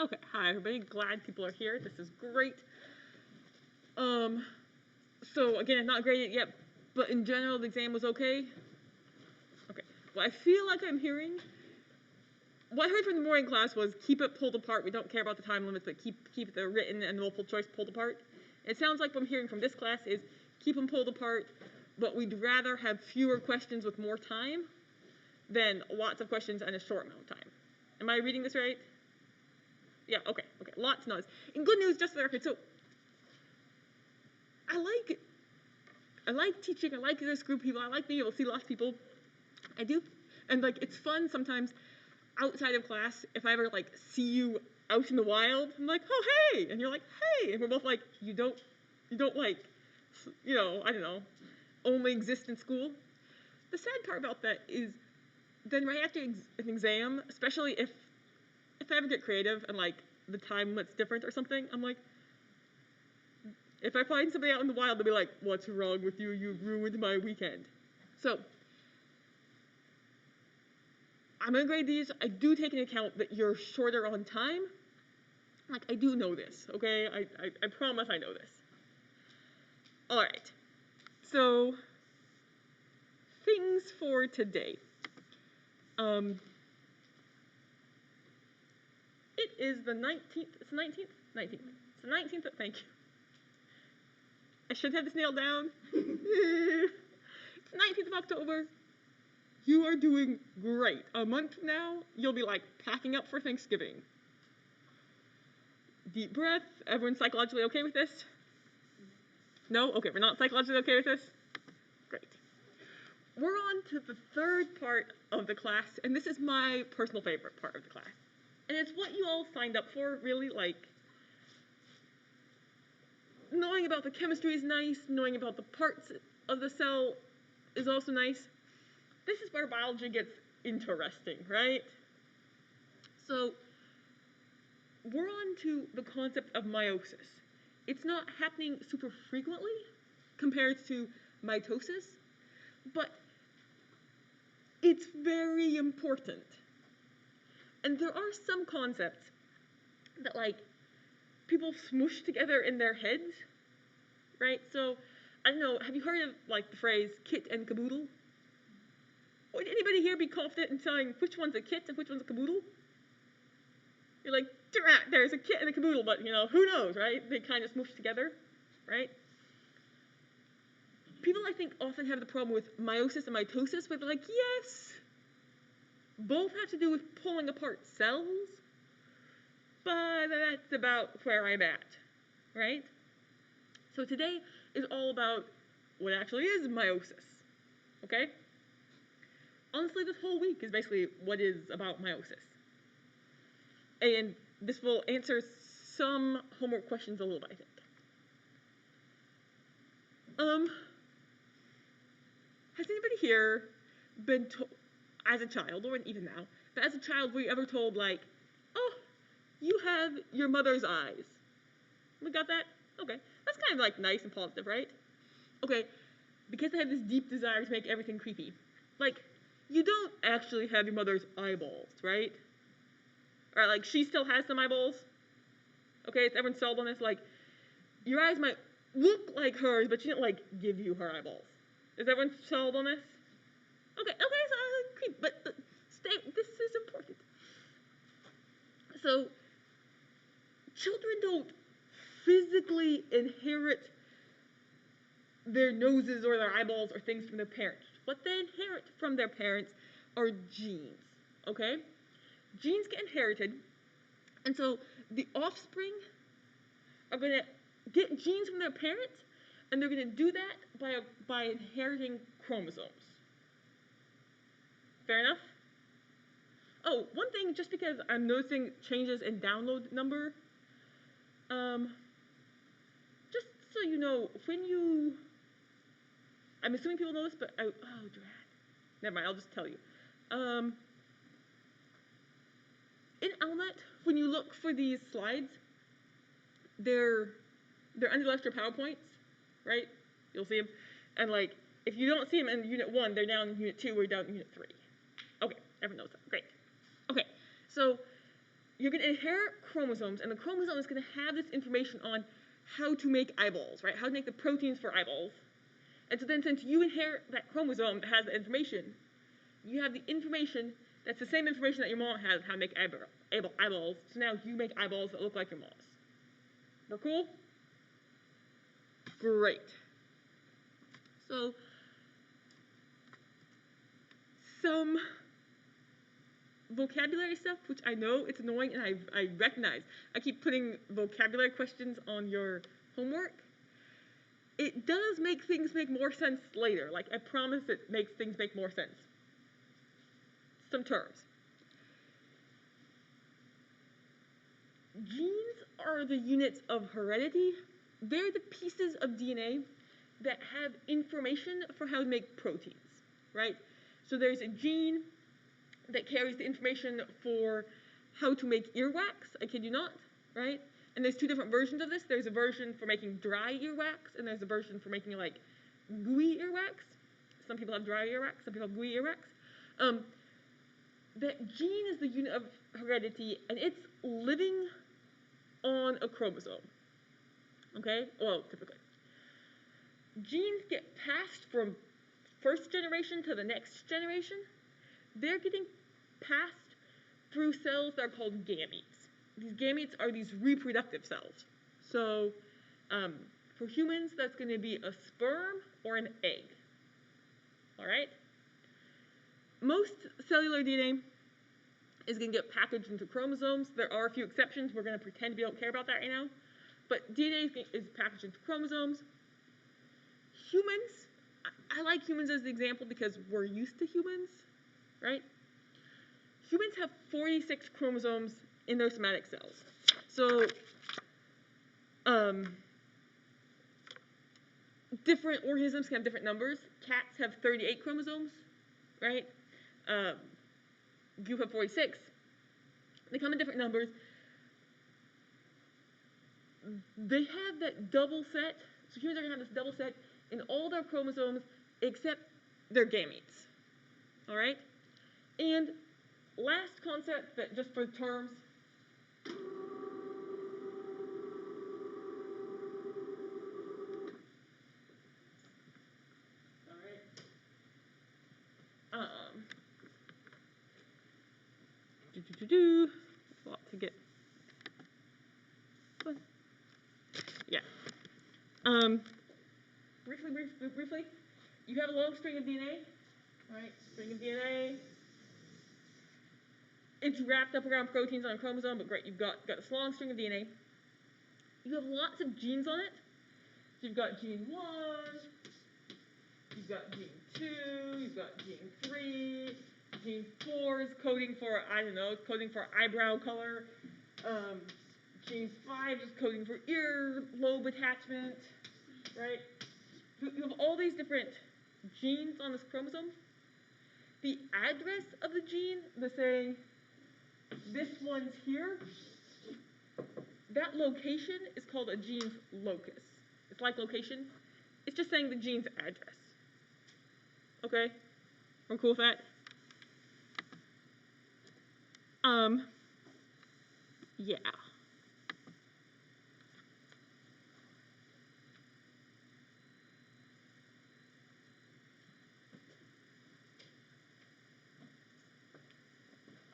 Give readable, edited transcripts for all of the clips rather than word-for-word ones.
Okay, hi everybody. Glad people are here. This is great. Um, so again, it's not graded yet, but in general, the exam was okay. Okay. What I feel like I'm hearing, what I heard from the morning class was keep it pulled apart. We don't care about the time limits, but keep the written and multiple choice pulled apart. It sounds like what I'm hearing from this class is keep them pulled apart, but we'd rather have fewer questions with more time than lots of questions and a short amount of time. Am I reading this right? Yeah, okay. Lots of noise. And good news, just for the record, so I like teaching, I like this group of people, I like being able to see lots of people. I do. And like it's fun sometimes outside of class, if I ever like see you out in the wild, I'm like, oh hey, and you're like, hey, and we're both like, you don't like, I don't know, only exist in school. The sad part about that is then right after an exam, especially if I ever get creative and like the time limit's different or something, I'm like, if I find somebody out in the wild, they'll be like, what's wrong with you? You ruined my weekend. So, I'm gonna grade these. I do take into account that you're shorter on time. Like, I do know this, okay? I promise I know this. Alright. So, things for today. It is the 19th. It's the 19th? 19th. It's the 19th. Thank you. I should have this nailed down. It's the 19th of October. You are doing great. A month from now, you'll be like packing up for Thanksgiving. Deep breath. Everyone psychologically okay with this? No? Okay, we're not psychologically okay with this? Great. We're on to the third part of the class, and this is my personal favorite part of the class. And it's what you all signed up for, really, like, knowing about the chemistry is nice, knowing about the parts of the cell is also nice. This is where biology gets interesting, right? So, we're on to the concept of meiosis. It's not happening super frequently compared to mitosis, but it's very important. And there are some concepts that, like, people smoosh together in their heads, right? So, I don't know, have you heard of, like, the phrase kit and caboodle? Would anybody here be confident in telling which one's a kit and which one's a caboodle? You're like, there's a kit and a caboodle, but, who knows, right? They kind of smoosh together, right? People, I think, often have the problem with meiosis and mitosis, where they're like, yes, both have to do with pulling apart cells, but that's about where I'm at, right? So today is all about what actually is meiosis, okay? Honestly, this whole week is basically what is about meiosis. And this will answer some homework questions a little bit, I think. Has anybody here been told, as a child, or even now, but as a child, were you ever told, like, oh, you have your mother's eyes? We got that? Okay. That's kind of, like, nice and positive, right? Okay, because I have this deep desire to make everything creepy. Like, you don't actually have your mother's eyeballs, right? Or, like, she still has some eyeballs? Okay, is everyone sold on this? Like, your eyes might look like hers, but she didn't, like, give you her eyeballs. Is everyone sold on this? Okay, so creep, but this is important. So, children don't physically inherit their noses or their eyeballs or things from their parents. What they inherit from their parents are genes, okay? Genes get inherited, and so the offspring are going to get genes from their parents, and they're going to do that by inheriting chromosomes. Fair enough? Oh, one thing, just because I'm noticing changes in download number, just so you know, I'm assuming people know this, but oh, drat. Never mind, I'll just tell you. In Alnet, when you look for these slides, they're under left your PowerPoints, right? You'll see them. And like, if you don't see them in Unit 1, they're down in Unit 2 or down in Unit 3. Okay, everyone knows that. Great. Okay, so you're going to inherit chromosomes, and the chromosome is going to have this information on how to make eyeballs, right? How to make the proteins for eyeballs. And so then since you inherit that chromosome that has the information, you have the information that's the same information that your mom has how to make eyeballs. So now you make eyeballs that look like your mom's. We're cool? Great. So some vocabulary stuff, which I know it's annoying and I recognize. I keep putting vocabulary questions on your homework. It does make things make more sense later. Like, I promise it makes things make more sense. Some terms. Genes are the units of heredity. They're the pieces of DNA that have information for how to make proteins, right? So there's a gene that carries the information for how to make earwax, I kid you not, right? And there's two different versions of this. There's a version for making dry earwax, and there's a version for making, like, gooey earwax. Some people have dry earwax, some people have gooey earwax. That gene is the unit of heredity, and it's living on a chromosome, okay? Well, typically. Genes get passed from first generation to the next generation. They're getting passed through cells that are called gametes. These gametes are these reproductive cells. So for humans, that's going to be a sperm or an egg. All right? Most cellular DNA is going to get packaged into chromosomes. There are a few exceptions. We're going to pretend we don't care about that right now. But DNA is packaged into chromosomes. Humans, I like humans as the example because we're used to humans, right? Humans have 46 chromosomes in their somatic cells. So, different organisms can have different numbers. Cats have 38 chromosomes, right? You have 46. They come in different numbers. They have that double set. So humans are going to have this double set in all their chromosomes except their gametes. All right? And last concept, that just for terms. All right. A lot to get. Yeah. Briefly, you have a long string of DNA, right? String of DNA. It's wrapped up around proteins on a chromosome, but great, you've got this long string of DNA. You have lots of genes on it. So you've got gene 1, you've got gene 2, you've got gene 3, gene 4 is coding for, I don't know, coding for eyebrow color. Gene 5 is coding for ear lobe attachment, right? You have all these different genes on this chromosome. The address of the gene, the saying, this one's here, that location is called a gene's locus. It's like location. It's just saying the gene's address. Okay? We're cool with that? Yeah.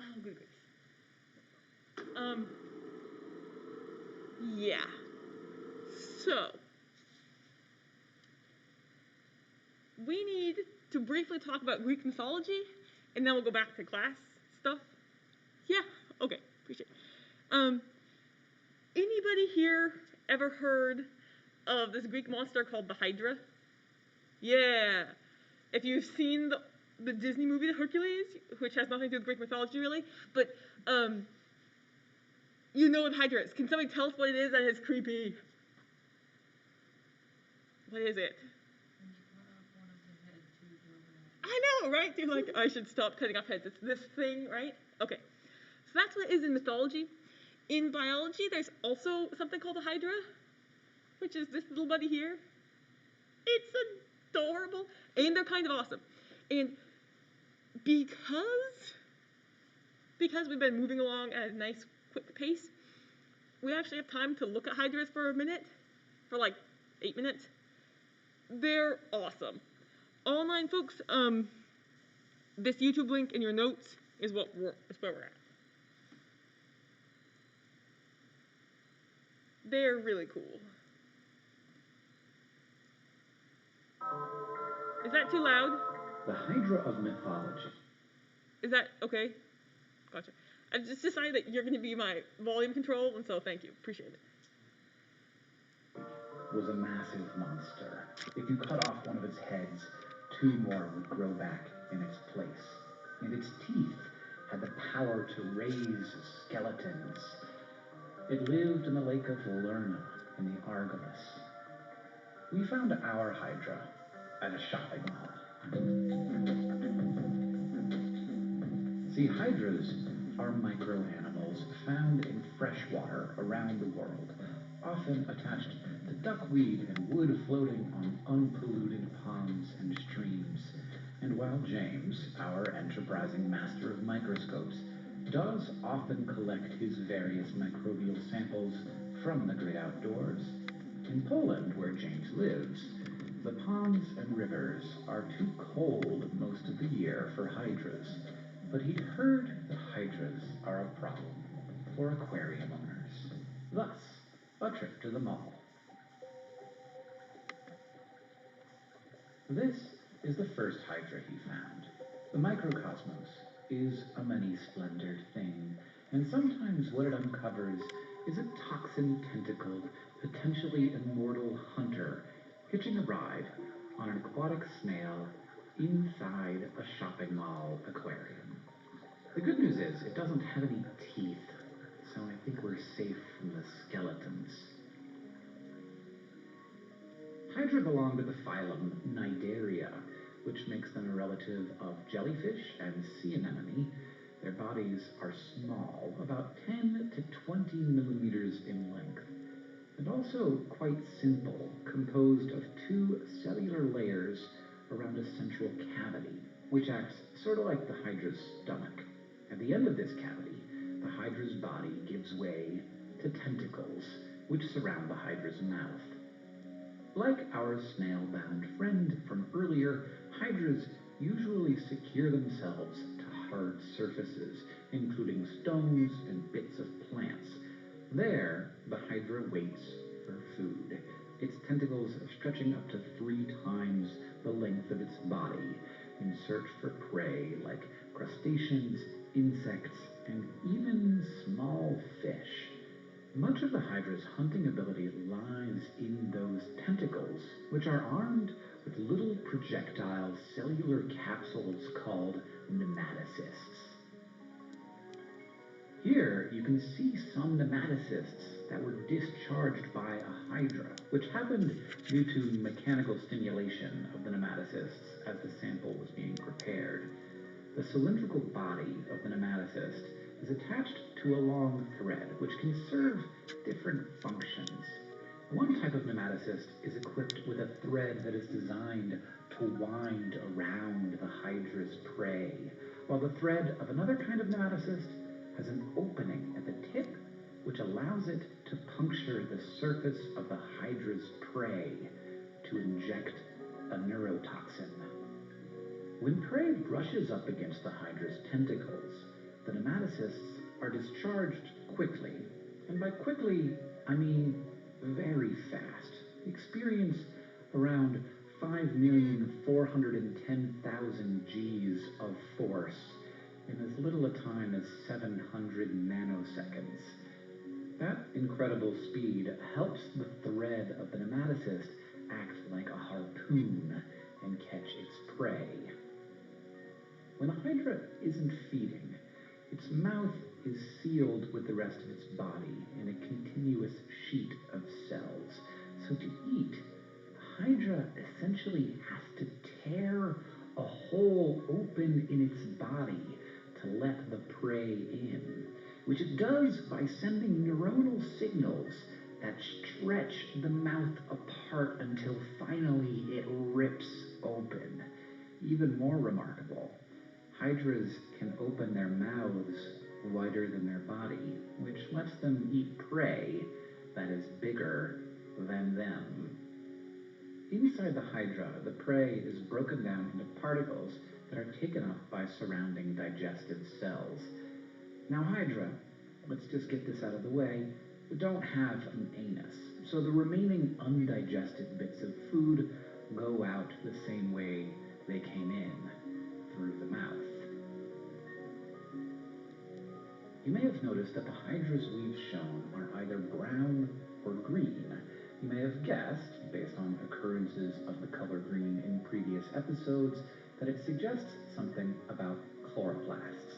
Oh, good grief. Yeah. So, we need to briefly talk about Greek mythology, and then we'll go back to class stuff. Yeah? Okay, appreciate it. Anybody here ever heard of this Greek monster called the Hydra? Yeah. If you've seen the Disney movie, The Hercules, which has nothing to do with Greek mythology really, but you know what Hydra is. Can somebody tell us what it is that is creepy? What is it? I know, right? You're like, I should stop cutting off heads. It's this thing, right? Okay. So that's what it is in mythology. In biology, there's also something called a Hydra, which is this little buddy here. It's adorable, and they're kind of awesome. And because we've been moving along at a nice, quick quick pace, we actually have time to look at hydras for a minute, for like 8 minutes. They're awesome. All 9 folks, this YouTube link in your notes is where we're at. They're really cool. Is that too loud? The Hydra of mythology. Is that okay? Gotcha. I've just decided that you're going to be my volume control, and so thank you. Appreciate it. Was a massive monster. If you cut off one of its heads, 2 more would grow back in its place. And its teeth had the power to raise skeletons. It lived in the lake of Lerna in the Argolis. We found our Hydra at a shopping mall. See, hydras are microanimals found in fresh water around the world, often attached to duckweed and wood floating on unpolluted ponds and streams. And while James, our enterprising master of microscopes, does often collect his various microbial samples from the great outdoors, in Poland, where James lives, the ponds and rivers are too cold most of the year for hydras. But he'd heard that hydras are a problem for aquarium owners. Thus, a trip to the mall. This is the first hydra he found. The microcosmos is a many-splendored thing, and sometimes what it uncovers is a toxin-tentacled, potentially immortal hunter hitching a ride on an aquatic snail inside a shopping mall aquarium. The good news is it doesn't have any teeth, so I think we're safe from the skeletons. Hydra belong to the phylum Cnidaria, which makes them a relative of jellyfish and sea anemone. Their bodies are small, about 10 to 20 millimeters in length, and also quite simple, composed of 2 cellular layers around a central cavity, which acts sort of like the hydra's stomach. At the end of this cavity, the hydra's body gives way to tentacles, which surround the hydra's mouth. Like our snail-bound friend from earlier, hydras usually secure themselves to hard surfaces, including stones and bits of plants. There, the hydra waits for food, its tentacles stretching up to 3 times the length of its body, in search for prey like crustaceans, insects, and even small fish. Much of the hydra's hunting ability lies in those tentacles, which are armed with little projectile cellular capsules called nematocysts. Here you can see some nematocysts that were discharged by a hydra, which happened due to mechanical stimulation of the nematocysts as the sample was being prepared. The cylindrical body of the nematocyst is attached to a long thread, which can serve different functions. One type of nematocyst is equipped with a thread that is designed to wind around the hydra's prey, while the thread of another kind of nematocyst has an opening at the tip which allows it to puncture the surface of the hydra's prey to inject a neurotoxin. When prey brushes up against the hydra's tentacles, the nematocysts are discharged quickly, and by quickly, I mean very fast. Experience around 5,410,000 Gs of force in as little a time as 700 nanoseconds. That incredible speed helps the thread of the nematocyst act like a harpoon and catch its prey. When the hydra isn't feeding, its mouth is sealed with the rest of its body in a continuous sheet of cells. So to eat, the hydra essentially has to tear a hole open in its body to let the prey in, which it does by sending neuronal signals that stretch the mouth apart until finally it rips open. Even more remarkable, hydras can open their mouths wider than their body, which lets them eat prey that is bigger than them. Inside the hydra, the prey is broken down into particles that are taken up by surrounding digestive cells. Now, hydra, let's just get this out of the way, don't have an anus, so the remaining undigested bits of food go out the same way they came in, through the mouth. You may have noticed that the hydras we've shown are either brown or green. You may have guessed, based on occurrences of the color green in previous episodes, that it suggests something about chloroplasts.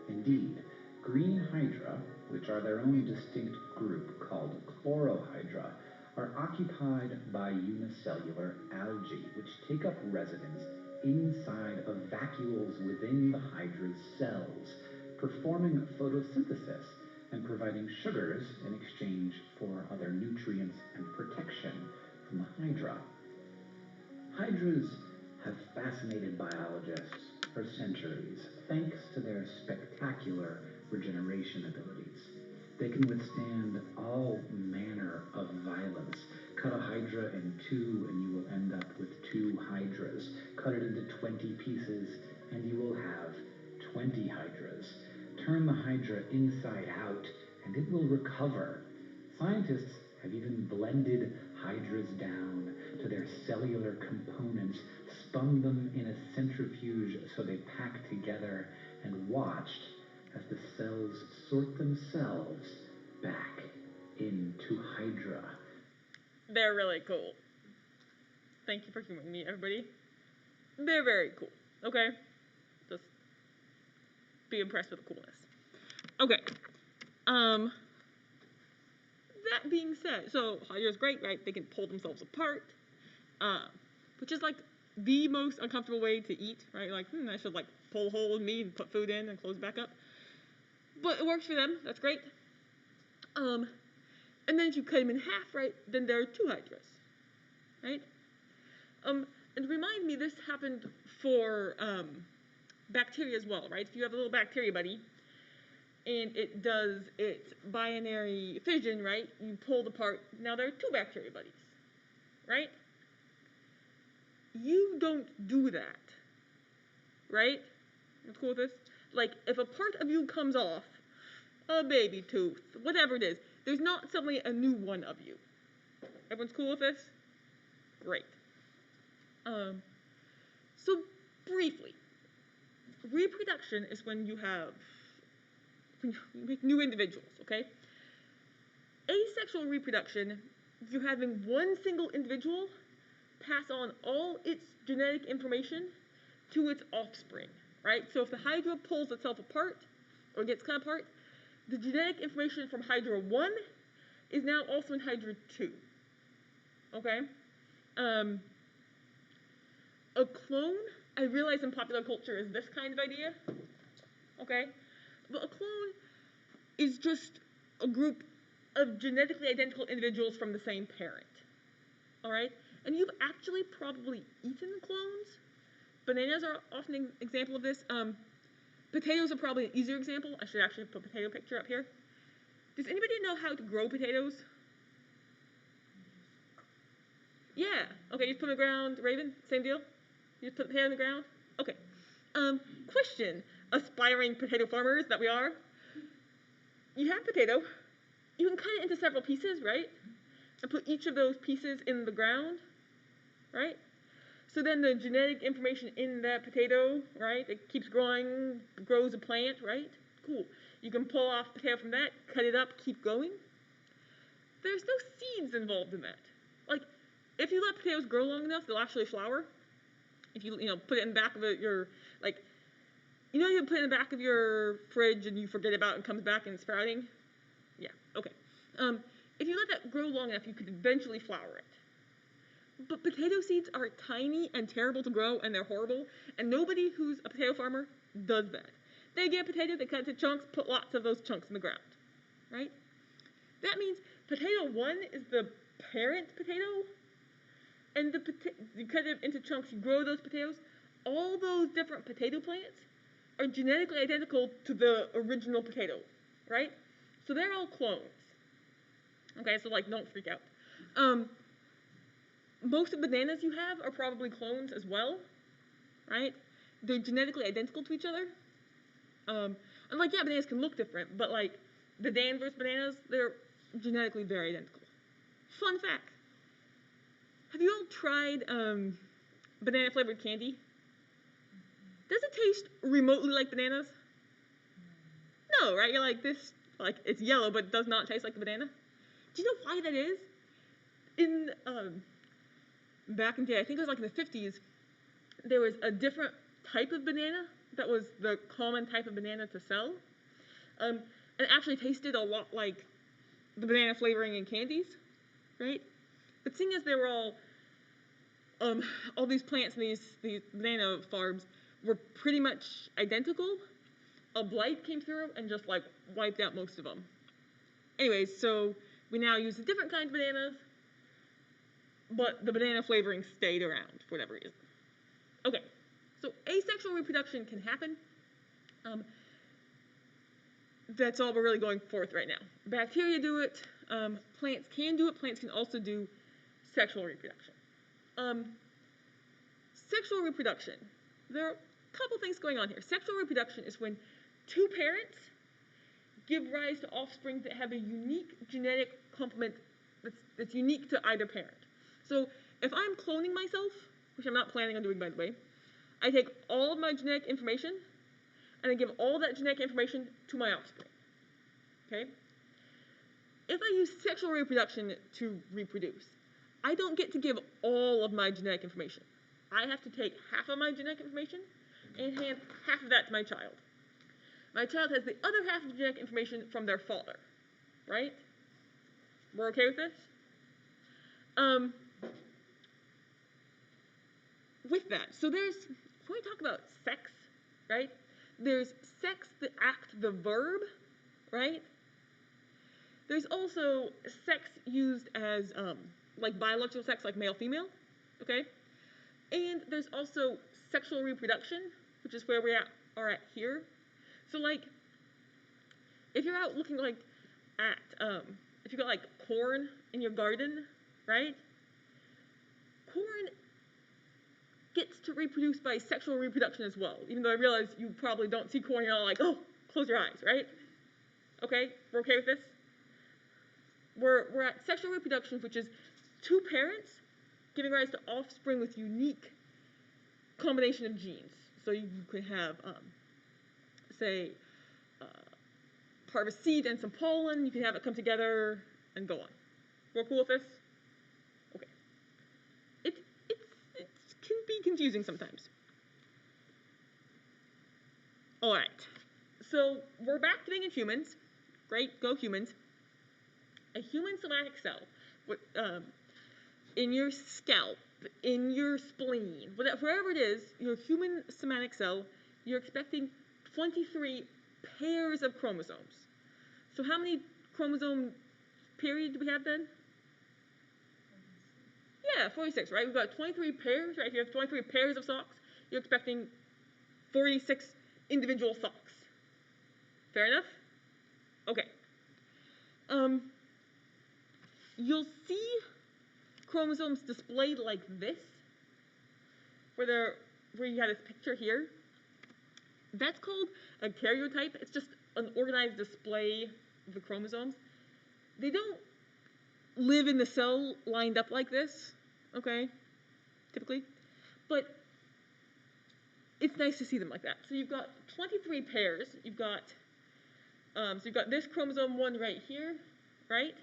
Indeed, green hydra, which are their own distinct group called chlorohydra, are occupied by unicellular algae, which take up residence inside of vacuoles within the hydra's cells, performing photosynthesis and providing sugars in exchange for other nutrients and protection from the hydra. Hydras have fascinated biologists for centuries thanks to their spectacular regeneration abilities. They can withstand all manner of violence. Cut a hydra in two and you will end up with two hydras. Cut it into 20 pieces and you will have 20 hydras. Turn the hydra inside out and it will recover. Scientists have even blended hydras down to their cellular components, spun them in a centrifuge so they pack together, and watched as the cells sort themselves back into hydra. They're really cool. Thank you for humoring me, everybody. They're very cool. Okay? Just be impressed with the coolness. Okay. That being said, so Hydra's great, right? They can pull themselves apart, which is like the most uncomfortable way to eat, right? Like, I should like pull a hole in me and put food in and close it back up. But it works for them. That's great. And then if you cut them in half, right, then there are two hydras, right? And remind me, this happened for bacteria as well, right? If you have a little bacteria buddy, and it does its binary fission, right? You pull it apart. Now there are two bacteria buddies, right? You don't do that, right? What's cool with this? Like, if a part of you comes off, a baby tooth, whatever it is, there's not suddenly a new one of you. Everyone's cool with this? Great. So, briefly, reproduction is when you make new individuals, okay? Asexual reproduction, you're having one single individual pass on all its genetic information to its offspring, right? So if the hydra pulls itself apart, or gets cut apart, the genetic information from hydra 1 is now also in hydra 2, okay? A clone, I realize in popular culture is this kind of idea, okay? But a clone is just a group of genetically identical individuals from the same parent, all right? And you've actually probably eaten clones. Bananas are often an example of this. Potatoes are probably an easier example. I should actually put a potato picture up here. Does anybody know how to grow potatoes? Yeah. Okay, you just put them in the ground. Raven, same deal? You just put the potato in the ground? Okay. Question, aspiring potato farmers that we are. You have potato. You can cut it into several pieces, right? And put each of those pieces in the ground, right? So then the genetic information in that potato, right, it keeps growing, grows a plant, right? Cool. You can pull off potato from that, cut it up, keep going. There's no seeds involved in that. Like, if you let potatoes grow long enough, they'll actually flower. If you put it in the back of your, like, you put it in the back of your fridge and you forget about it and comes back and it's sprouting? Yeah, okay. If you let that grow long enough, you could eventually flower it. But potato seeds are tiny and terrible to grow, and they're horrible, and nobody who's a potato farmer does that. They get a potato, they cut it into chunks, put lots of those chunks in the ground, right? That means potato 1 is the parent potato, and you cut it into chunks, you grow those potatoes. All those different potato plants are genetically identical to the original potato, right? So they're all clones. Okay, so like don't freak out. Most of the bananas you have are probably clones as well, right? They're genetically identical to each other. And like, yeah, bananas can look different, but like the Danvers bananas, they're genetically very identical. Fun fact. Have you all tried banana flavored candy? Does it taste remotely like bananas? No, right? You're like this, like it's yellow, but it does not taste like the banana. Do you know why that is? In back in the day, I think it was like in the 50s, there was a different type of banana that was the common type of banana to sell. And it actually tasted a lot like the banana flavoring in candies, right? But seeing as they were all these plants and these banana farms were pretty much identical, a blight came through and just like wiped out most of them. Anyways, so we now use a different kind of bananas, but the banana flavoring stayed around for whatever reason. Okay, so asexual reproduction can happen. That's all we're really going forth right now. Bacteria do it. Plants can do it. Plants can also do sexual reproduction. Sexual reproduction. There are a couple things going on here. Sexual reproduction is when two parents give rise to offspring that have a unique genetic complement that's unique to either parent. So if I'm cloning myself, which I'm not planning on doing, by the way, I take all of my genetic information and I give all that genetic information to my offspring. Okay? If I use sexual reproduction to reproduce, I don't get to give all of my genetic information. I have to take half of my genetic information and hand half of that to my child. My child has the other half of the genetic information from their father, right? We're okay with this? With that, so when we talk about sex, right? There's sex, the act, the verb, right? There's also sex used as like biological sex, like male-female, okay? And there's also sexual reproduction, which is where we are at here. So like, if you're out looking like at, if you got like corn in your garden, right? Corn gets to reproduce by sexual reproduction as well, even though I realize you probably don't see corn and you're all like, oh, close your eyes, right? Okay, we're okay with this? We're at sexual reproduction, which is two parents giving rise to offspring with unique combination of genes. So you could have, say, part of a seed and some pollen. You can have it come together and go on. We're cool with this? Okay. It can be confusing sometimes. All right. So we're back to being in humans. Great, go humans. A human somatic cell, in your scalp, in your spleen, wherever it is, your human somatic cell, you're expecting 23 pairs of chromosomes. So how many chromosome period do we have then? Yeah, 46, right? We've got 23 pairs, right? If you have 23 pairs of socks, you're expecting 46 individual socks. Fair enough? Okay. You'll see chromosomes displayed like this, where you have this picture here. That's called a karyotype. It's just an organized display of the chromosomes. They don't live in the cell lined up like this, okay, typically, but it's nice to see them like that. So you've got 23 pairs. You've got this chromosome 1 right here, right?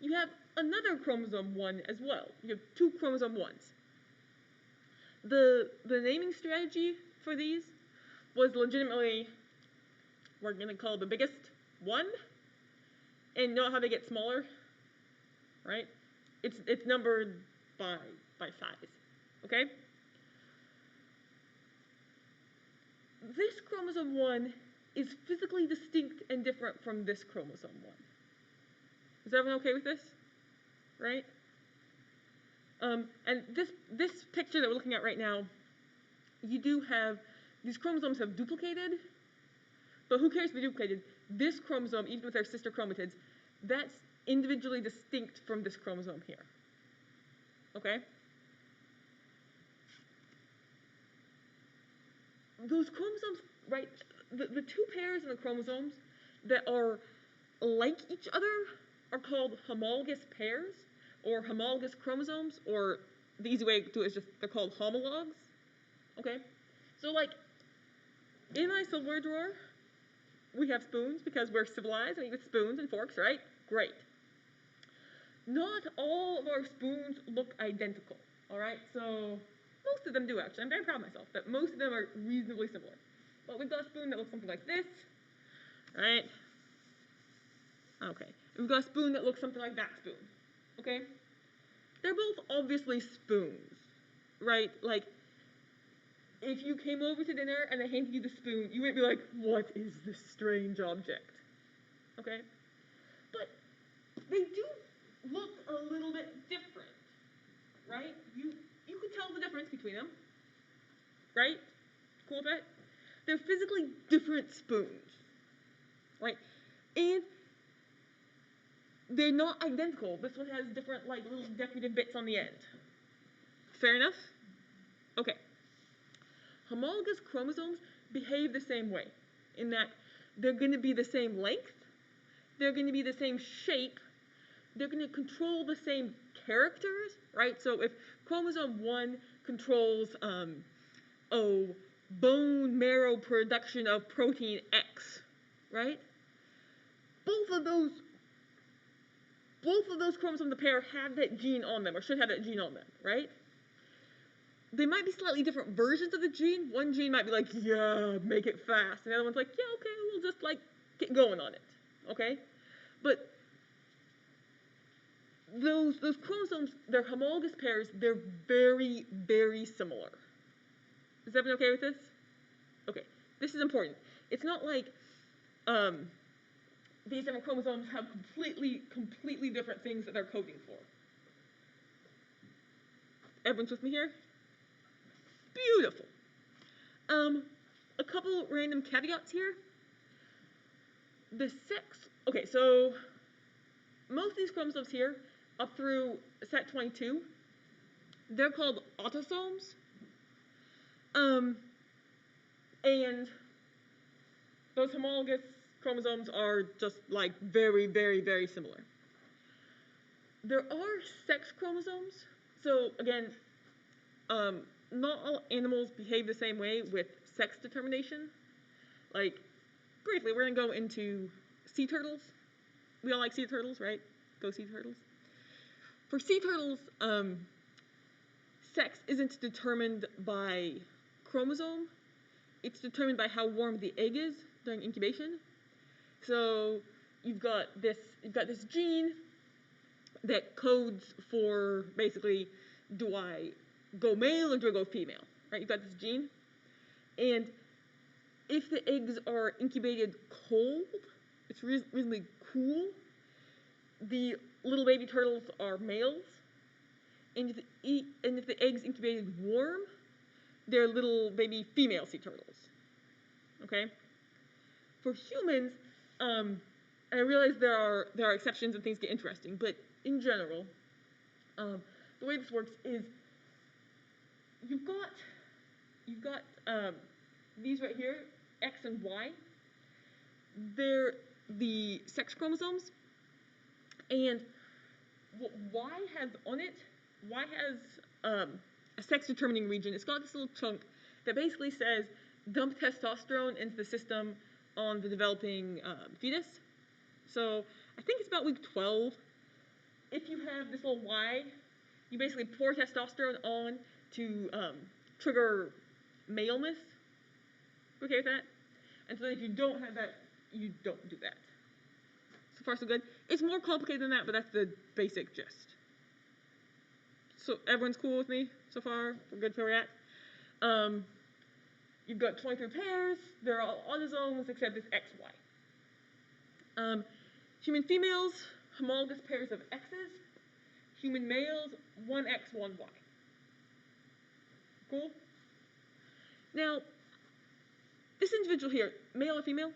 You have another chromosome 1 as well. You have 2 chromosome 1s. The naming strategy for these was legitimately, we're going to call the biggest 1, and note how they get smaller, right? It's numbered by size, okay? This chromosome 1 is physically distinct and different from this chromosome 1. Is everyone okay with this? Right? And this picture that we're looking at right now, you do have these chromosomes have duplicated, but who cares if they duplicated? This chromosome, even with their sister chromatids, that's individually distinct from this chromosome here. Okay? Those chromosomes, right, the two pairs in the chromosomes that are like each other are called homologous pairs, or homologous chromosomes, or the easy way to do it is just they're called homologs. Okay? So, like, in my silverware drawer, we have spoons because we're civilized and we get spoons and forks, right? Great. Not all of our spoons look identical, all right? So most of them do, actually. I'm very proud of myself that most of them are reasonably similar. But we've got a spoon that looks something like this, right? Okay. We've got a spoon that looks something like that spoon, okay? They're both obviously spoons, right? Like, if you came over to dinner and I handed you the spoon, you might be like, what is this strange object? Okay? But they do look a little bit different, right? You could tell the difference between them, right? Cool with that? They're physically different spoons, right? And they're not identical. This one has different, like, little decorative bits on the end. Fair enough? Okay. Homologous chromosomes behave the same way, in that they're going to be the same length, they're going to be the same shape, they're going to control the same characters, right? So if chromosome 1 controls, bone marrow production of protein X, right? Both of those chromosomes in the pair have that gene on them, or should have that gene on them, right? They might be slightly different versions of the gene. One gene might be like, yeah, make it fast. And the other one's like, yeah, okay, we'll just, like, get going on it, okay? But those chromosomes, they're homologous pairs. They're very, very similar. Is everyone okay with this? Okay, this is important. It's not like these different chromosomes have completely different things that they're coding for. Everyone's with me here? Beautiful. A couple random caveats here. The sex, okay, so most of these chromosomes here, up through set 22, they're called autosomes. And those homologous chromosomes are just, like, very, very, very similar. There are sex chromosomes. So again, not all animals behave the same way with sex determination. Like, briefly, we're going to go into sea turtles. We all like sea turtles, right? Go sea turtles. For sea turtles, sex isn't determined by chromosome. It's determined by how warm the egg is during incubation. So you've got this gene that codes for basically, do I go male or do I go female? Right? You've got this gene. And if the eggs are incubated cold, it's reasonably cool, the little baby turtles are males. And if the eggs incubated warm, they're little baby female sea turtles. Okay? For humans, I realize there are exceptions and things get interesting, but in general, the way this works is you've got these right here, X and Y. They're the sex chromosomes, and what Y has on it, Y has a sex determining region. It's got this little chunk that basically says dump testosterone into the system on the developing fetus. So I think it's about week 12. If you have this little Y, you basically pour testosterone on to trigger maleness. Okay with that? And so if you don't have that, you don't do that. So far so good. It's more complicated than that, but that's the basic gist. So everyone's cool with me so far? We're good where we're at? You've got 23 pairs. They're all autosomes except this XY. Human females, homologous pairs of X's. Human males, 1X, 1Y. Cool? Now, this individual here, male or female?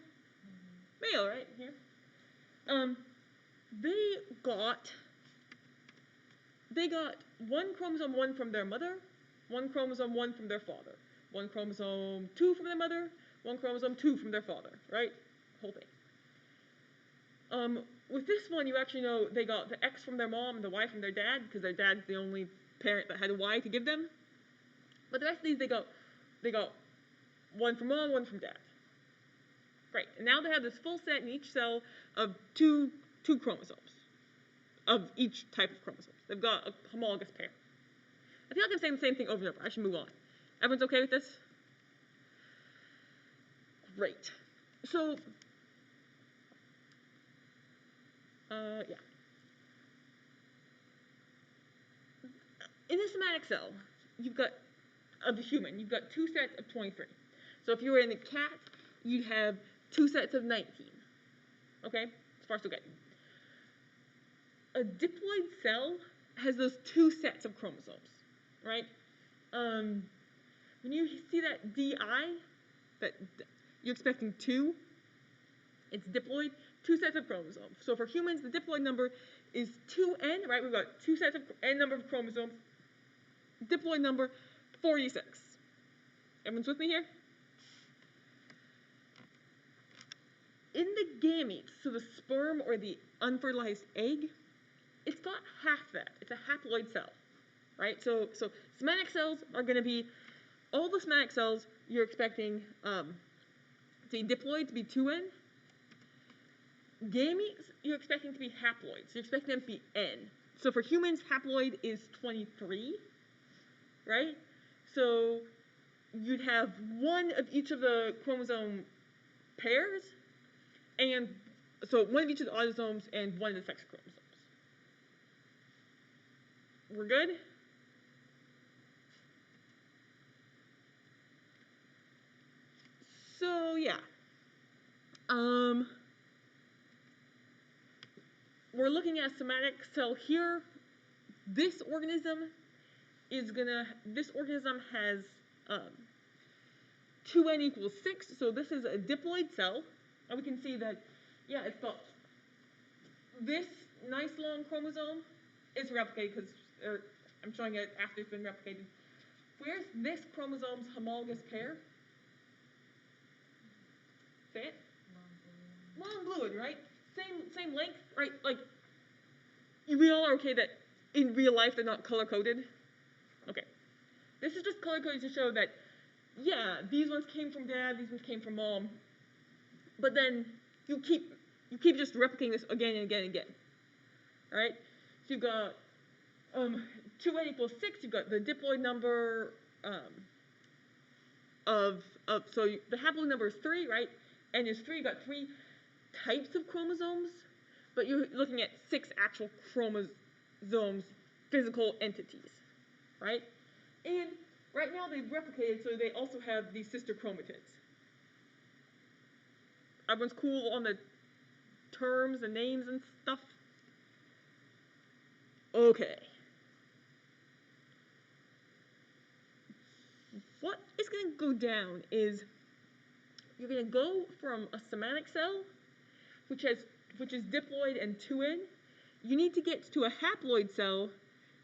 Male, right? Here. They got one chromosome 1 from their mother, one chromosome 1 from their father, one chromosome 2 from their mother, one chromosome 2 from their father, right? Whole thing. With this one, you actually know they got the X from their mom and the Y from their dad, because their dad's the only parent that had a Y to give them. But the rest of these, they got one from mom, one from dad. Great. And now they have this full set in each cell of two chromosomes, of each type of chromosomes. They've got a homologous pair. I feel like I'm saying the same thing over and over. I should move on. Everyone's okay with this? Great. So, yeah. In a somatic cell, of the human, you've got 2 sets of 23. So if you were in a cat, you'd have 2 sets of 19. Okay? So far, so good. A diploid cell has those 2 sets of chromosomes, right? When you see that DI, that you're expecting 2, it's diploid, 2 sets of chromosomes. So for humans, the diploid number is 2n, right? We've got 2 sets of n number of chromosomes. Diploid number, 46. Everyone's with me here? In the gametes, so the sperm or the unfertilized egg, it's got half that. It's a haploid cell, right? So somatic cells are going to be, all the somatic cells you're expecting the diploid to be 2n. Gametes, you're expecting to be haploid. So you're expecting them to be n. So for humans, haploid is 23, right? So you'd have one of each of the chromosome pairs, and so one of each of the autosomes and one of the sex chromosomes. We're good? So yeah. We're looking at a somatic cell here. This organism has 2n equals 6, so this is a diploid cell. And we can see that, yeah, it's got this nice long chromosome is replicated because I'm showing it after it's been replicated. Where's this chromosome's homologous pair? Say it? Long bluid, right? Same length, right? Like, we all are okay that in real life they're not color-coded? Okay. This is just color-coded to show that, yeah, these ones came from dad, these ones came from mom. But then you keep just replicating this again and again and again. Right? So you've got 2n equals 6, you've got the diploid number the haploid number is 3, right? N is 3, you've got 3 types of chromosomes, but you're looking at 6 actual chromosomes, physical entities, right? And right now they've replicated, so they also have these sister chromatids. Everyone's cool on the terms and names and stuff? Okay. What is going to go down is you're going to go from a somatic cell, which is diploid and 2n. You need to get to a haploid cell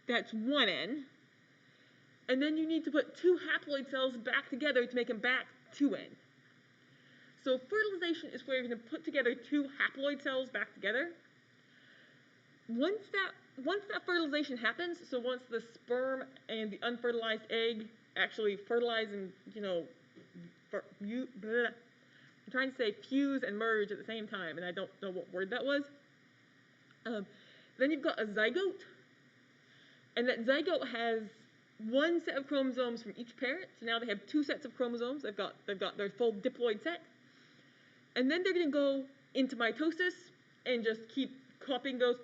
that's 1n. And then you need to put 2 haploid cells back together to make them back 2n. So fertilization is where you're going to put together 2 haploid cells back together. Once that fertilization happens, so once the sperm and the unfertilized egg actually fertilize and, I'm trying to say fuse and merge at the same time, and I don't know what word that was. Then you've got a zygote, and that zygote has 1 set of chromosomes from each parent. So now they have 2 sets of chromosomes. They've got their full diploid set. And then they're going to go into mitosis and just keep copying those,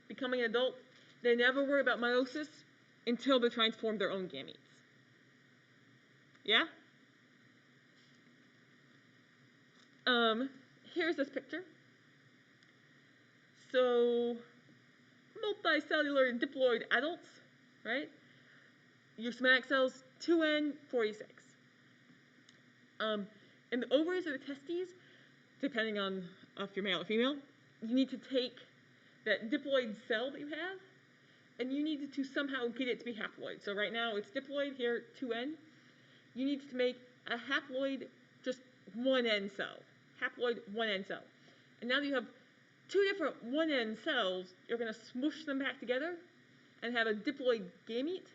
becoming an adult. They never worry about meiosis until they're trying to form their own gametes. Yeah? Here's this picture. So, multicellular diploid adults, right? Your somatic cells, 2n, 46. In the ovaries or the testes, depending on if you're male or female, you need to take that diploid cell that you have, and you need to somehow get it to be haploid. So right now it's diploid, here 2N. You need to make a haploid, just 1N cell. Haploid 1N cell. And now that you have two different 1N cells, you're going to smush them back together and have a diploid gamete.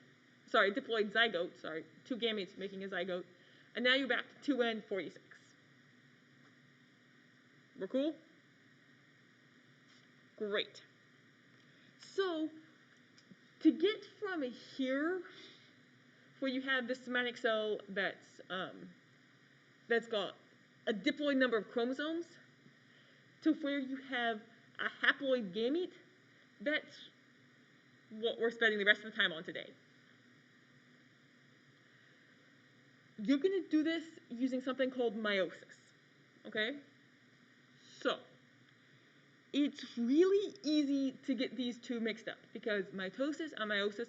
Sorry, diploid zygote. Sorry, two gametes making a zygote. And now you're back to 2N46. We're cool? Great. So, to get from here, where you have this somatic cell that's got a diploid number of chromosomes, to where you have a haploid gamete, that's what we're spending the rest of the time on today. You're going to do this using something called meiosis, okay? So, it's really easy to get these two mixed up because mitosis and meiosis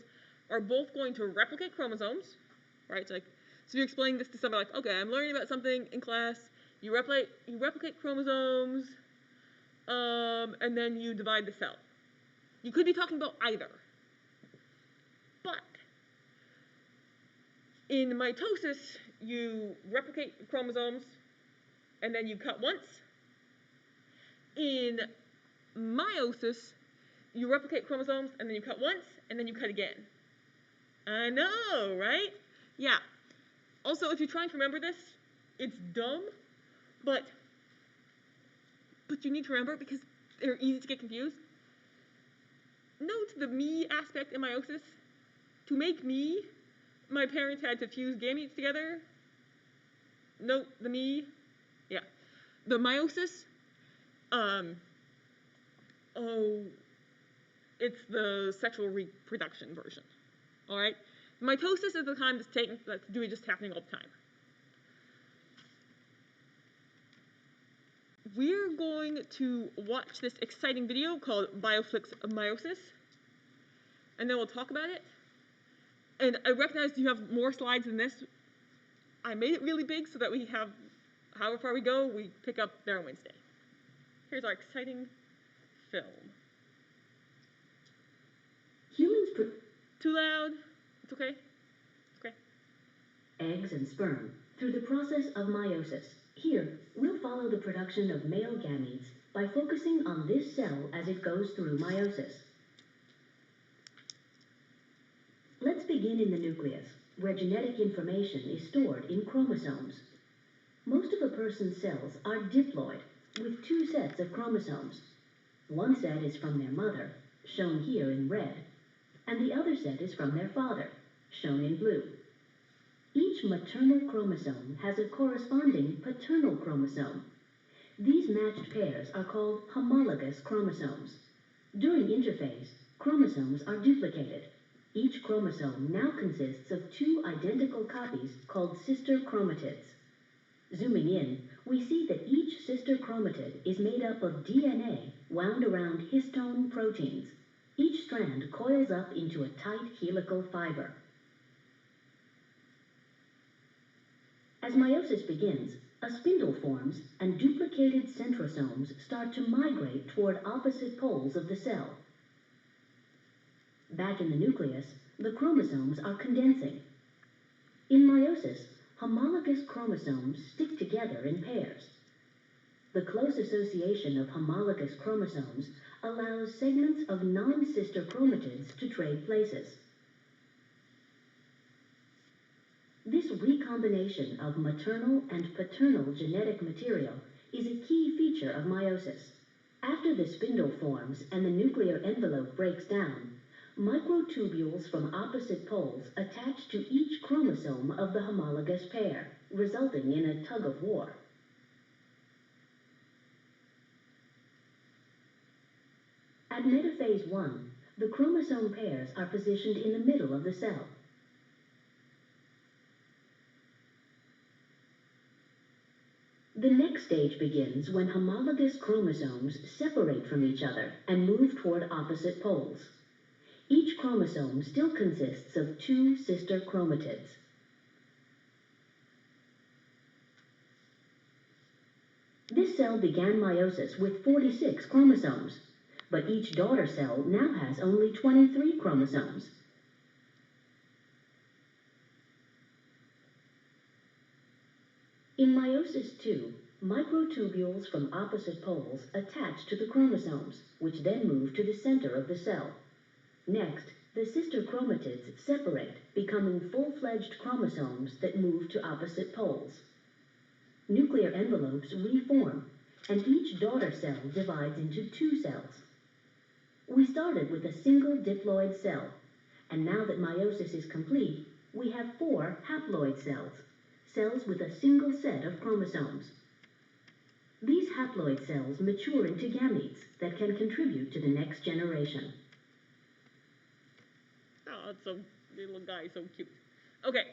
are both going to replicate chromosomes, right? So you're explaining this to somebody like, okay, I'm learning about something in class. You replicate chromosomes, and then you divide the cell. You could be talking about either. But in mitosis, you replicate chromosomes, and then you cut once. In meiosis, you replicate chromosomes, and then you cut once, and then you cut again. I know, right? Yeah. Also, if you're trying to remember this, it's dumb, but you need to remember it because they're easy to get confused. Note the me aspect in meiosis. To make me, my parents had to fuse gametes together. Note the me. Yeah. The meiosis, it's the sexual reproduction version. All right? Mitosis is the kind that's just happening all the time. We're going to watch this exciting video called Bioflix of Meiosis, and then we'll talk about it. And I recognize you have more slides than this. I made it really big so that we have, however far we go, we pick up there on Wednesday. Here's our exciting film. Too loud? It's okay? Okay. Eggs and sperm through the process of meiosis. Here, we'll follow the production of male gametes by focusing on this cell as it goes through meiosis. Let's begin in the nucleus, where genetic information is stored in chromosomes. Most of a person's cells are diploid, with two sets of chromosomes. One set is from their mother, shown here in red, and the other set is from their father, shown in blue. Each maternal chromosome has a corresponding paternal chromosome. These matched pairs are called homologous chromosomes. During interphase, chromosomes are duplicated. Each chromosome now consists of two identical copies called sister chromatids. Zooming in, we see that each sister chromatid is made up of DNA wound around histone proteins. Each strand coils up into a tight helical fiber. As meiosis begins, a spindle forms and duplicated centrosomes start to migrate toward opposite poles of the cell. Back in the nucleus, the chromosomes are condensing. In meiosis, homologous chromosomes stick together in pairs. The close association of homologous chromosomes allows segments of non-sister chromatids to trade places. This recombination of maternal and paternal genetic material is a key feature of meiosis. After the spindle forms and the nuclear envelope breaks down, microtubules from opposite poles attach to each chromosome of the homologous pair, resulting in a tug-of-war. At metaphase 1, the chromosome pairs are positioned in the middle of the cell. The next stage begins when homologous chromosomes separate from each other and move toward opposite poles. Each chromosome still consists of two sister chromatids. This cell began meiosis with 46 chromosomes, but each daughter cell now has only 23 chromosomes. In meiosis II, microtubules from opposite poles attach to the chromosomes, which then move to the center of the cell. Next, the sister chromatids separate, becoming full-fledged chromosomes that move to opposite poles. Nuclear envelopes reform, and each daughter cell divides into 2 cells. We started with a single diploid cell, and now that meiosis is complete, we have 4 haploid cells, cells with a single set of chromosomes. These haploid cells mature into gametes that can contribute to the next generation. Oh, it's so, the little guy is so cute. Okay.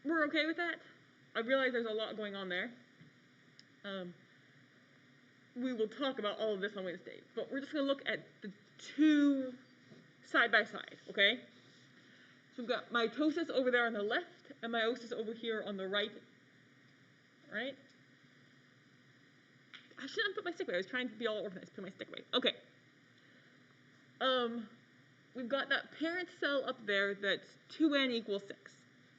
We're okay with that? I realize there's a lot going on there. We will talk about all of this on Wednesday, but we're just going to look at the 2 side by side, okay? So we've got mitosis over there on the left and meiosis over here on the right. Right? I shouldn't put my stick away. I was trying to be all organized. Put my stick away. Okay. We've got that parent cell up there that's 2n equals 6,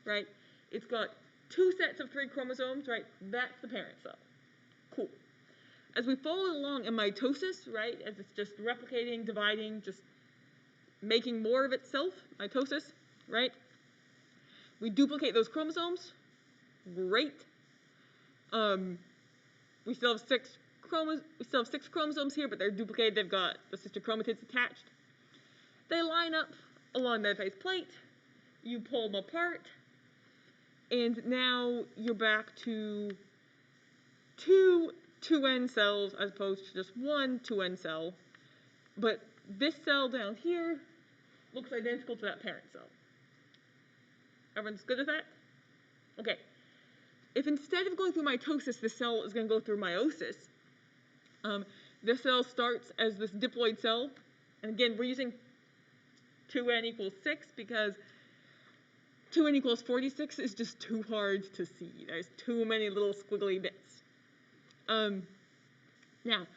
right? It's got 2 sets of 3 chromosomes, right? That's the parent cell. Cool. As we follow along in mitosis, right, as it's just replicating, dividing, just making more of itself, mitosis, right? We duplicate those chromosomes. Great. We still have 6 chromosomes here, but they're duplicated. They've got the sister chromatids attached. They line up along the base plate. You pull them apart, and now you're back to 2 2n cells as opposed to just 1 2n cell. But this cell down here looks identical to that parent cell. Everyone's good with that? Okay. If instead of going through mitosis, the cell is going to go through meiosis, this cell starts as this diploid cell. And again, we're using 2n equals 6 because 2n equals 46 is just too hard to see. There's too many little squiggly bits. Now,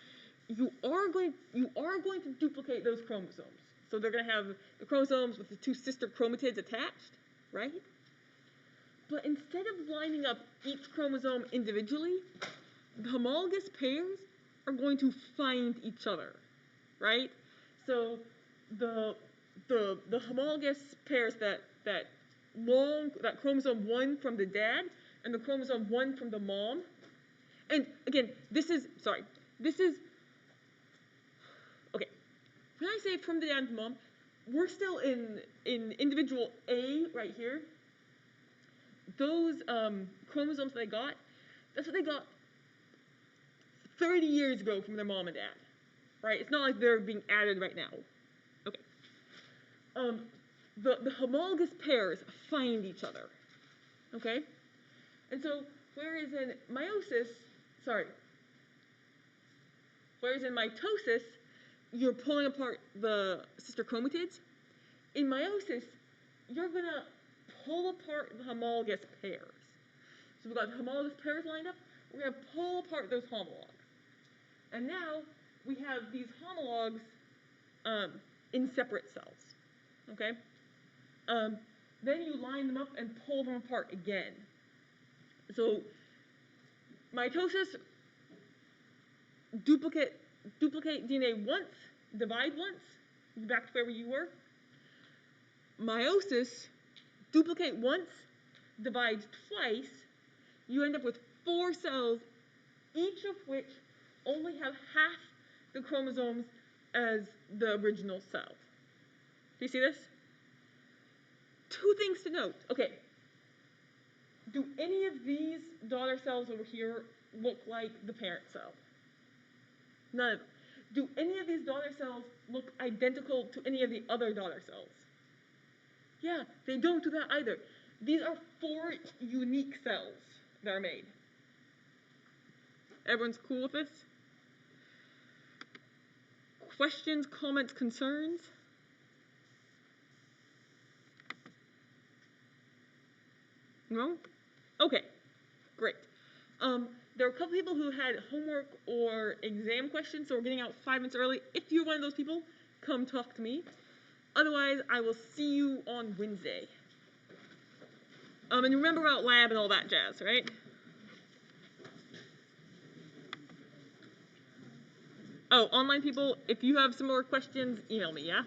you are going to duplicate those chromosomes. So they're going to have the chromosomes with the 2 sister chromatids attached, right? But instead of lining up each chromosome individually, the homologous pairs are going to find each other, right? So the homologous pairs that chromosome 1 from the dad and the chromosome 1 from the mom. And again, okay. When I say from the dad and the mom, we're still in individual A right here. Those chromosomes they got, that's what they got 30 years ago from their mom and dad, right? It's not like they're being added right now. Okay. The homologous pairs find each other, okay? And so, whereas in mitosis, you're pulling apart the sister chromatids, in meiosis, you're gonna pull apart the homologous pairs. So we've got the homologous pairs lined up, we're gonna pull apart those homologs. And now, we have these homologs in separate cells, okay? Then you line them up and pull them apart again. So, mitosis, duplicate DNA once, divide once, back to where you were. Meiosis, duplicate once, divide twice, you end up with 4 cells, each of which only have half the chromosomes as the original cell. Do you see this? 2 things to note. Okay. Do any of these daughter cells over here look like the parent cell? None of them. Do any of these daughter cells look identical to any of the other daughter cells? Yeah, they don't do that either. These are 4 unique cells that are made. Everyone's cool with this? Questions, comments, concerns? No? Okay, great. there were a couple people who had homework or exam questions, so we're getting out 5 minutes early. If you're one of those people, come talk to me. Otherwise, I will see you on Wednesday. And remember about lab and all that jazz, right? Oh, online people, if you have some more questions, email me, yeah?